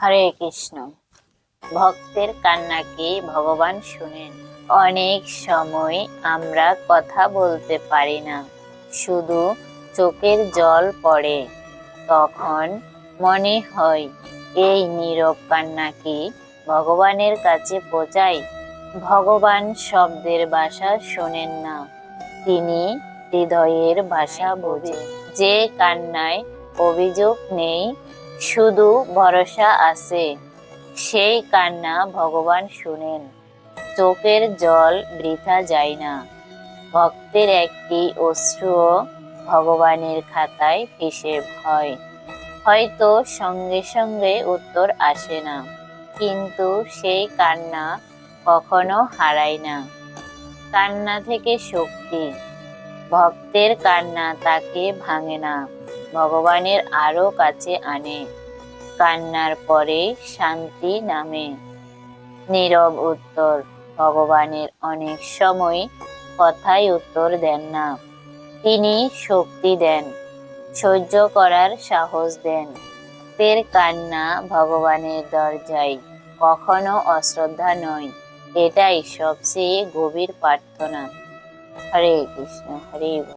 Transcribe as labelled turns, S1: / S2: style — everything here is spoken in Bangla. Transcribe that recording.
S1: হরে কৃষ্ণ। ভক্তের কান্নাকে ভগবান শুনেন। অনেক সময় আমরা কথা বলতে পারি না, শুধু চোখের জল পড়ে। তখন মনে হয় এই নীরব কান্নাকে ভগবানের কাছে পৌঁছাই। ভগবান শব্দের ভাষা শোনেন না, তিনি হৃদয়ের ভাষা বোঝেন। যে কান্নায় অভিযোগ নেই, শুধু ভরসা আছে, সেই কান্না ভগবান শুনেন। চোখের জল বৃথা যায় না। ভক্তের একটি অশ্রুও ভগবানের খাতায় হিসেব হয়। হয়তো সঙ্গে সঙ্গে উত্তর আসে না, কিন্তু সেই কান্না কখনো হারায় না। কান্না থেকে শক্তি। ভক্তের কান্না তাকে ভাঙে না, ভগবানের আরো কাছে আনে। কান্নার পরে শান্তি নামে। নীরব উত্তর। ভগবানের অনেক সময় কথায় উত্তর দেন না, তিনি শক্তি দেন, সহ্য করার সাহস দেন। ভক্তের কান্না ভগবানের দরজায়, কখনো অশ্রদ্ধা নয়, এটাই সবচেয়ে গভীর প্রার্থনা। হরে কৃষ্ণ, হরে